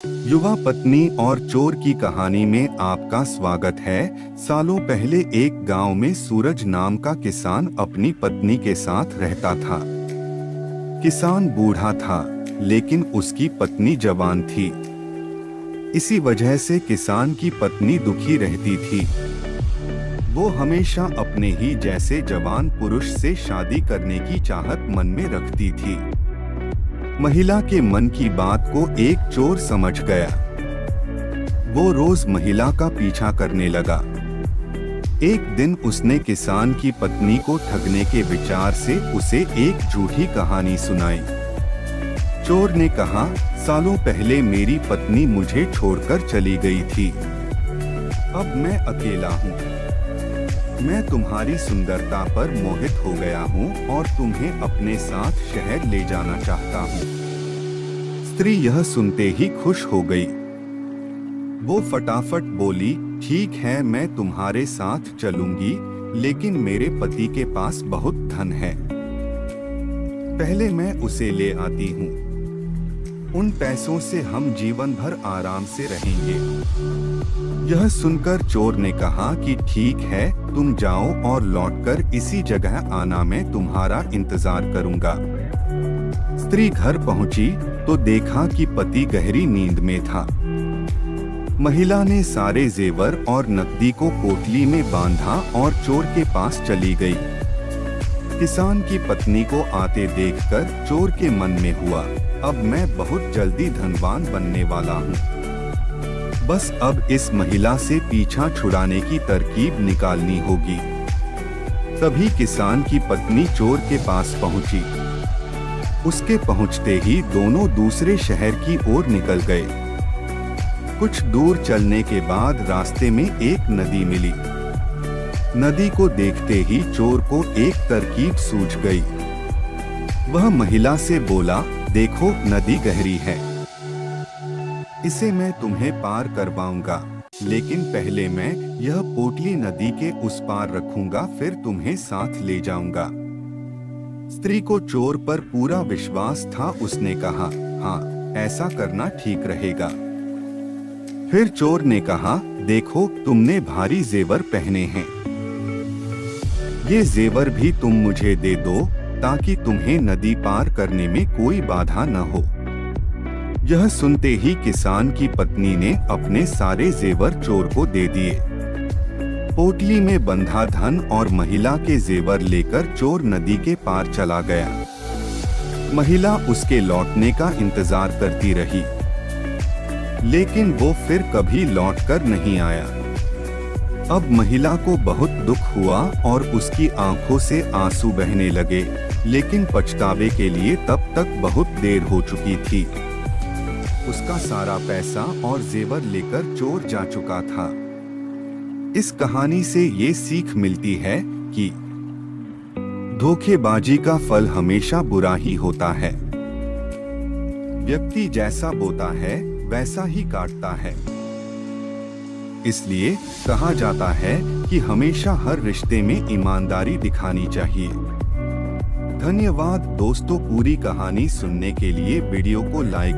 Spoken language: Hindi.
युवा पत्नी और चोर की कहानी में आपका स्वागत है। सालों पहले एक गांव में सूरज नाम का किसान अपनी पत्नी के साथ रहता था। किसान बूढ़ा था, लेकिन उसकी पत्नी जवान थी। इसी वजह से किसान की पत्नी दुखी रहती थी। वो हमेशा अपने ही जैसे जवान पुरुष से शादी करने की चाहत मन में रखती थी। महिला के मन की बात को एक चोर समझ गया। वो रोज महिला का पीछा करने लगा। एक दिन उसने किसान की पत्नी को ठगने के विचार से उसे एक झूठी कहानी सुनाई। चोर ने कहा, सालों पहले मेरी पत्नी मुझे छोड़कर चली गई थी। अब मैं अकेला हूँ। मैं तुम्हारी सुंदरता पर मोहित हो गया हूँ और तुम्हें अपने साथ शहर ले जाना चाहता हूँ। स्त्री यह सुनते ही खुश हो गई। वो फटाफट बोली, ठीक है, मैं तुम्हारे साथ चलूंगी, लेकिन मेरे पति के पास बहुत धन है। पहले मैं उसे ले आती हूँ। उन पैसों से हम जीवन भर आराम से रहेंगे। यह सुनकर चोर ने कहा कि ठीक है, तुम जाओ और लौटकर इसी जगह आना, मैं तुम्हारा इंतजार करूंगा। स्त्री घर पहुंची तो देखा कि पति गहरी नींद में था। महिला ने सारे जेवर और नकदी को पोटली में बांधा और चोर के पास चली गई। किसान की पत्नी को आते देखकर चोर के मन में हुआ, अब मैं बहुत जल्दी धनवान बनने वाला हूँ। बस अब इस महिला से पीछा छुड़ाने की तरकीब निकालनी होगी। तभी किसान की पत्नी चोर के पास पहुंची। उसके पहुंचते ही दोनों दूसरे शहर की ओर निकल गए। कुछ दूर चलने के बाद रास्ते में एक नदी मिली। नदी को देखते ही चोर को एक तरकीब सूझ गई। वह महिला से बोला, देखो नदी गहरी है, इसे मैं तुम्हें पार करवाऊंगा, लेकिन पहले मैं यह पोटली नदी के उस पार रखूंगा, फिर तुम्हें साथ ले जाऊंगा। स्त्री को चोर पर पूरा विश्वास था। उसने कहा, हाँ, ऐसा करना ठीक रहेगा। फिर चोर ने कहा, देखो तुमने भारी जेवर पहने हैं, ये जेवर भी तुम मुझे दे दो ताकि तुम्हें नदी पार करने में कोई बाधा न हो। यह सुनते ही किसान की पत्नी ने अपने सारे जेवर चोर को दे दिए। पोटली में बंधा धन और महिला के जेवर लेकर चोर नदी के पार चला गया। महिला उसके लौटने का इंतजार करती रही, लेकिन वो फिर कभी लौटकर नहीं आया। अब महिला को बहुत दुख हुआ और उसकी आंखों से आंसू बहने लगे, लेकिन पछतावे के लिए तब तक बहुत देर हो चुकी थी। उसका सारा पैसा और जेवर लेकर चोर जा चुका था। इस कहानी से ये सीख मिलती है कि धोखेबाजी का फल हमेशा बुरा ही होता है। व्यक्ति जैसा बोता है वैसा ही काटता है। इसलिए कहा जाता है कि हमेशा हर रिश्ते में ईमानदारी दिखानी चाहिए। धन्यवाद दोस्तों, पूरी कहानी सुनने के लिए वीडियो को लाइक